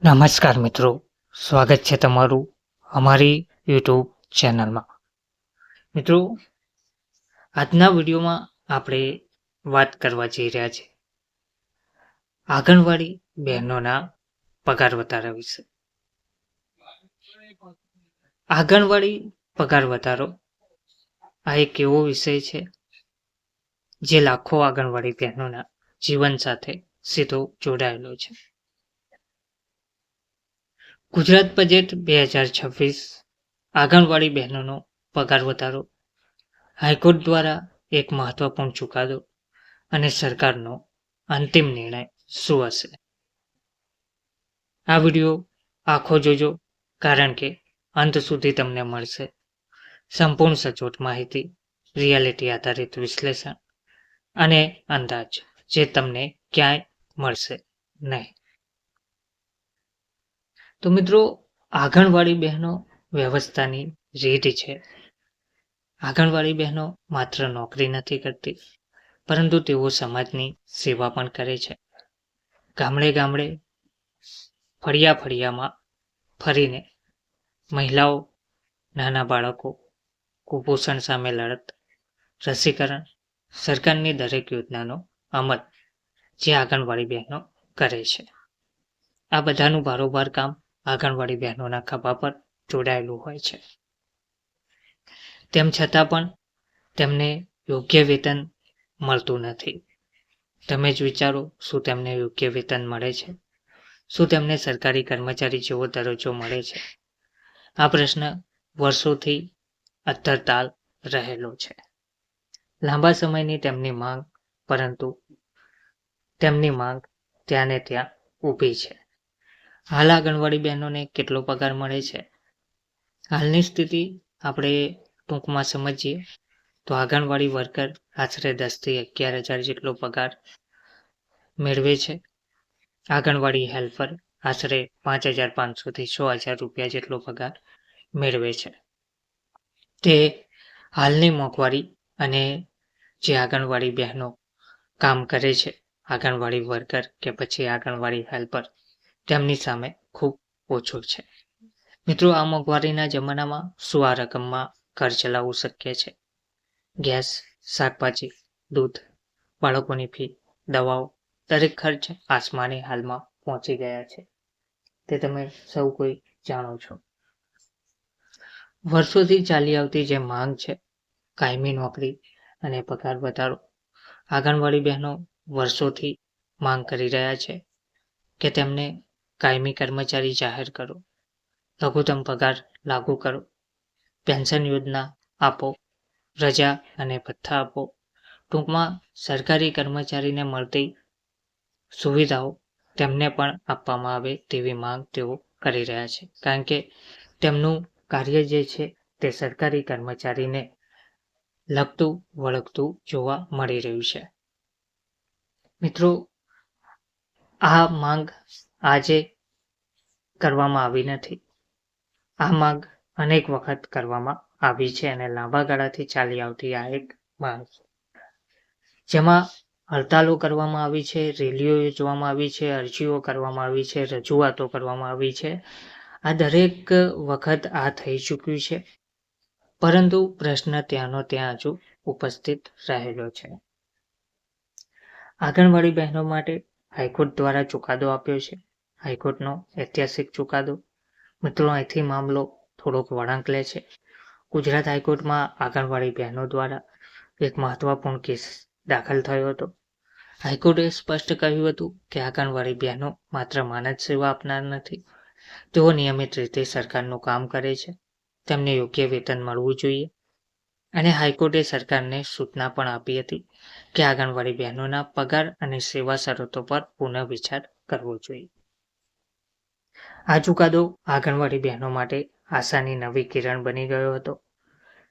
નમસ્કાર મિત્રો, સ્વાગત છે તમારું અમારી યુટ્યુબ ચેનલમાં. મિત્રો, આજના વિડીયોમાં આપણે વાત કરવા જઈ રહ્યા છીએ આંગણવાડી બહેનોના પગાર વધારા વિશે. આંગણવાડી પગાર વધારો આ એક એવો વિષય છે જે લાખો આંગણવાડી બહેનોના જીવન સાથે સીધો જોડાયેલો છે. ગુજરાત બજેટ 2026 આંગણવાડી બહેનોનો પગાર વધારો હાઈકોર્ટ દ્વારા એક મહત્વપૂર્ણ ચુકાદો અને સરકારનો અંતિમ નિર્ણય શું હશે? આ વિડીયો આખો જોજો, કારણ કે અંત સુધી તમને મળશે સંપૂર્ણ સચોટ માહિતી, રિયાલિટી આધારિત વિશ્લેષણ અને અંદાજ જે તમને ક્યાંય મળશે નહીં. તો મિત્રો, આંગણવાડી બહેનો વ્યવસ્થાની રીત છે. આંગણવાડી બહેનો માત્ર નોકરી નથી કરતી, પરંતુ તેઓ સમાજની સેવા પણ કરે છે. ગામડે ગામડે, ફળિયા ફળિયામાં ફરીને મહિલાઓ, નાના બાળકો, કુપોષણ સામે લડત, રસીકરણ, સરકારની દરેક યોજનાનો અમલ જે આંગણવાડી બહેનો કરે છે. આ બધાનું બારોબાર કામ આંગણવાડી બહેનોના ખભા પર જોડાયેલું હોય છે. તેમ છતાં પણ તેમને યોગ્ય વેતન મળતું નથી. તમે જ વિચારો, શું તેમને યોગ્ય વેતન મળે છે? શું તેમને સરકારી કર્મચારી જેવો દરજ્જો મળે છે? આ પ્રશ્ન વર્ષોથી અધ્ધરતાલ રહેલો છે. લાંબા સમયની તેમની માંગ, પરંતુ તેમની માંગ ત્યાં ને ત્યાં ઊભી છે. હાલ આંગણવાડી બહેનોને કેટલો પગાર મળે છે? હાલની સ્થિતિ આપણે ટૂંકમાં સમજીએ તો આંગણવાડી વર્કર આશરે 10 થી 11,000 જેટલો પગાર મેળવે છે. આંગણવાડી હેલ્પર આશરે 5,500 થી 6,000 રૂપિયા જેટલો પગાર મેળવે છે. તે હાલની મોંઘવારી અને જે આંગણવાડી બહેનો કામ કરે છે, આંગણવાડી વર્કર કે પછી આંગણવાડી હેલ્પર, તેમની સામે ખૂબ ઓછું છે. મિત્રો, આ મોંઘવારીના જમાનામાં શું આ રકમમાં ઘર ચલાવવું શક્ય છે? ગેસ, શાકભાજી, દૂધ, બાળકોની ફી, દવાઓ, દરેક ખર્ચ આસમાને હાલમાં પહોંચી ગયા છે. તે તમે સૌ કોઈ જાણો છો. વર્ષોથી ચાલી આવતી જે માંગ છે, કાયમી નોકરી અને પગાર વધારો, આંગણવાડી બહેનો વર્ષોથી માંગ કરી રહ્યા છે કે તેમને કાયમી કર્મચારી જાહેર કરો, લઘુત્તમ પગાર લાગુ કરો, પેન્શન યોજના આપો, રજા અને ભથ્થા આપો. ટૂંકમાં સરકારી કર્મચારીને મળતી સુવિધાઓ તેમને પણ આપવામાં આવે તેવી માંગ તેઓ કરી રહ્યા છે, કારણ કે તેમનું કાર્ય જે છે તે સરકારી કર્મચારીને લગતું વળગતું જોવા મળી રહ્યું છે. મિત્રો, આ માંગ આજે કરવામાં આવી નથી. આ માંગ અનેક વખત કરવામાં આવી છે અને લાંબા ગાળાથી ચાલી આવતી આ એક માંગ છે, જેમાં હડતાલો કરવામાં આવી છે, રેલીઓ યોજવામાં આવી છે, અરજીઓ કરવામાં આવી છે, રજૂઆતો કરવામાં આવી છે. આ દરેક વખત આ થઈ ચૂક્યું છે, પરંતુ પ્રશ્ન ત્યાંનો ત્યાં હજુ ઉપસ્થિત રહેલો છે. આંગણવાડી બહેનો માટે હાઈકોર્ટ દ્વારા ચુકાદો આપ્યો છે. હાઈકોર્ટનો ઐતિહાસિક ચુકાદો. મિત્રો, અહીંથી મામલો થોડોક વળાંક લે છે. ગુજરાત હાઈકોર્ટમાં આંગણવાડી બહેનો દ્વારા એક મહત્વપૂર્ણ કેસ દાખલ થયો હતો. હાઈકોર્ટે સ્પષ્ટ કહ્યું હતું કે આંગણવાડી બહેનો માત્ર માનદ સેવા આપનાર નથી, તેઓ નિયમિત રીતે સરકારનું કામ કરે છે. તેમને યોગ્ય વેતન મળવું જોઈએ. અને હાઈકોર્ટે સરકારને સૂચના પણ આપી હતી કે આંગણવાડી બહેનોના પગાર અને સેવા શરતો પર પુનઃવિચાર કરવો જોઈએ. આ ચુકાદો આંગણવાડી બહેનો માટે આશાની નવી કિરણ બની ગયો હતો.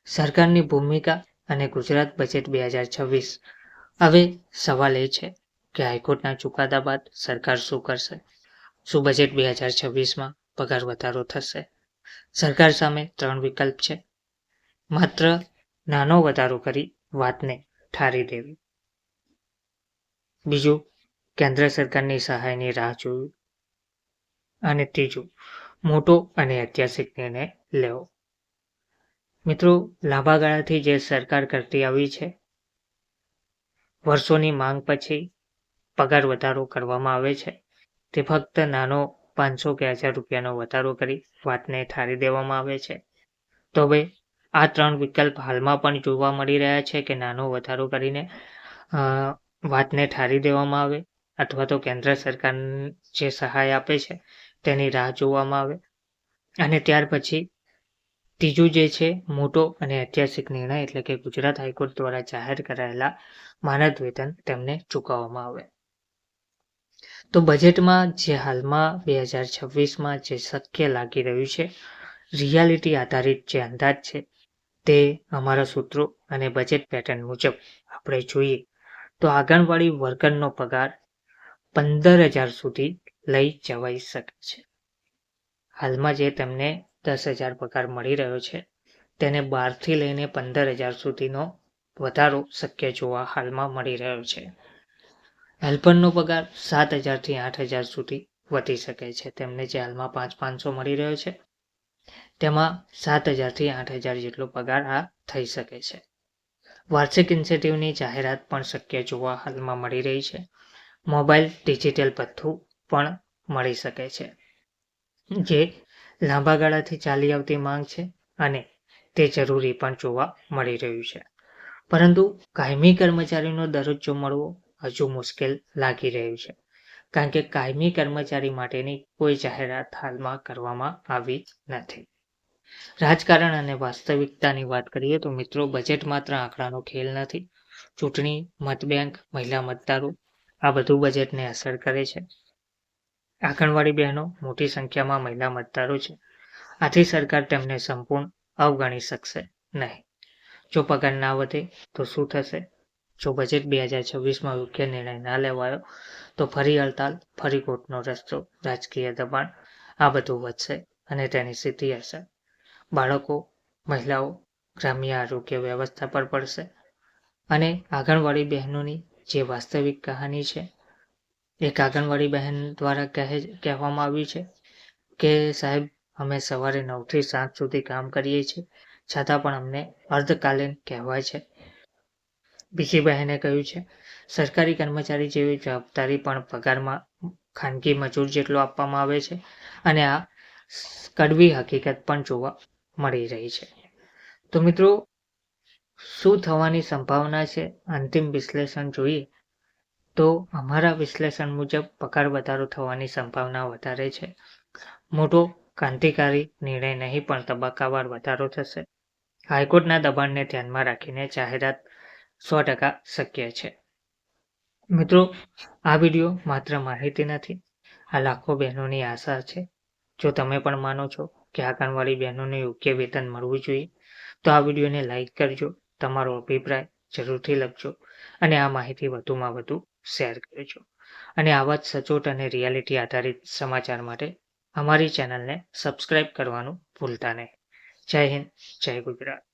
સરકારની ભૂમિકા અને ગુજરાત બજેટ 2026. હવે સવાલ એ છે કે હાઈકોર્ટના ચુકાદા બાદ સરકાર શું કરશે? શું બજેટ 2026માં પગાર વધારો થશે? સરકાર સામે 3 વિકલ્પ છે. માત્ર નાનો વધારો કરી વાતને ઠારી દેવી. બીજું, કેન્દ્ર સરકારની સહાયની રાહ જોવી. અને ત્રીજું, મોટો અને ઐતિહાસિક નિર્ણય લેવો. મિત્રો, લાંબા ગાળાથી જે સરકાર કરતી આવી છે, વર્ષોની માંગ પછી પગાર વધારો કરવામાં આવે છે, તે ફક્ત નાનો 500 કે 1000 રૂપિયાનો વધારો કરી વાતને ઠારી દેવામાં આવે છે. તો હવે આ 3 વિકલ્પ હાલમાં પણ જોવા મળી રહ્યા છે કે નાનો વધારો કરીને વાતને ઠારી દેવામાં આવે, અથવા તો કેન્દ્ર સરકાર જે સહાય આપે છે તેની રાહ જોવામાં આવે, અને ત્યાર પછી ત્રીજું જે છે, મોટો અને ઐતિહાસિક નિર્ણય એટલે કે ગુજરાત હાઈકોર્ટ દ્વારા જાહેર કરાયેલા માનદ વેતન તેમને ચૂકવવામાં આવે. તો બજેટમાં જે હાલમાં 2026માં જે શક્ય લાગી રહ્યું છે, રિયાલિટી આધારિત જે અંદાજ છે, તે અમારા સૂત્રો અને બજેટ પેટર્ન મુજબ આપણે જોઈએ તો આંગણવાડી વર્કરનો પગાર 15,000 સુધી લઈ જવાઈ શકે છે. હાલમાં જે તેમને 10,000 પગાર મળી રહ્યો છે, તેને 12થી લઈને 15,000 સુધીનો વધારો શક્ય જોવા હાલમાં મળી રહ્યો છે. હેલ્પરનો પગાર 7,000થી 8,000 સુધી વધી શકે છે. તેમને જે હાલમાં 5,500 મળી રહ્યો છે, તેમાં 7,000થી 8,000 જેટલો પગાર આ થઈ શકે છે. વાર્ષિક ઇન્સેન્ટિવની જાહેરાત પણ શક્ય જોવા હાલમાં મળી રહી છે. મોબાઈલ ડિજિટલ ભથ્થું પણ મળી શકે છે, જે લાંબા ગાળાથી ચાલી આવતી માંગ છે અને તે જરૂરી પણ જોવા મળી રહ્યું છે. પરંતુ કાયમી કર્મચારીનો દરજ્જો મળવો હજુ મુશ્કેલ લાગી રહ્યું છે, કારણ કે કાયમી કર્મચારી માટેની કોઈ જાહેરાત હાલમાં કરવામાં આવી નથી. રાજકારણ અને વાસ્તવિકતાની વાત કરીએ તો મિત્રો, બજેટ માત્ર આંકડાનો ખેલ નથી. ચૂંટણી, મતબેંક, મહિલા મતદારો આ બધું બજેટને અસર કરે છે. આંગણવાડી બહેનો મોટી સંખ્યામાં મહિલા મતદારો છે, આથી સરકાર તેમને સંપૂર્ણ અવગણી શકશે નહીં. જો પગાર ના વધે તો શું થશે? જો બજેટ 2026માં યોગ્ય નિર્ણય ના લેવાયો તો ફરી હડતાલ, ફરી કોર્ટનો રસ્તો, રાજકીય દબાણ આ બધું વધશે અને તેની સીધી અસર બાળકો, મહિલાઓ, ગ્રામ્ય આરોગ્ય વ્યવસ્થા પર પડશે. અને આંગણવાડી બહેનોની જે વાસ્તવિક કહાની છે, એક આંગણવાડી બહેન દ્વારા કહેવામાં આવ્યું છે કે સાહેબ, અમે સવારે 9થી 7 સુધી કામ કરીએ છીએ, છતાં પણ અમને અર્ધકાલીન કહેવાય છે. બીજી બહેને કહ્યું છે, સરકારી કર્મચારી જેવી જવાબદારી પણ પગારમાં ખાનગી મજૂર જેટલો આપવામાં આવે છે, અને આ કડવી હકીકત પણ જોવા મળી રહી છે. તો મિત્રો, શું થવાની સંભાવના છે? અંતિમ વિશ્લેષણ જોઈએ તો અમારા વિશ્લેષણ મુજબ પગાર વધારો થવાની સંભાવના વધારે છે. મોટો ક્રાંતિકારી નિર્ણય નહીં, પણ તબક્કાવાર વધારો થશે. હાઈકોર્ટના દબાણને ધ્યાનમાં રાખીને જાહેરાત 100% શક્ય છે. મિત્રો, આ વિડીયો માત્ર માહિતી નથી, આ લાખો બહેનોની આશા છે. જો તમે પણ માનો છો કે આંગણવાડી બહેનોને યોગ્ય વેતન મળવું જોઈએ, તો આ વિડીયોને લાઈક કરજો, તમારો અભિપ્રાય જરૂરથી લખજો અને આ માહિતી વધુમાં વધુ શેર કરજો. અને આવા જ સચોટ અને રિયાલિટી આધારિત સમાચાર માટે અમારી ચેનલને સબસ્ક્રાઇબ કરવાનું ભૂલતા નહીં. જય હિન્દ, જય ગુજરાત.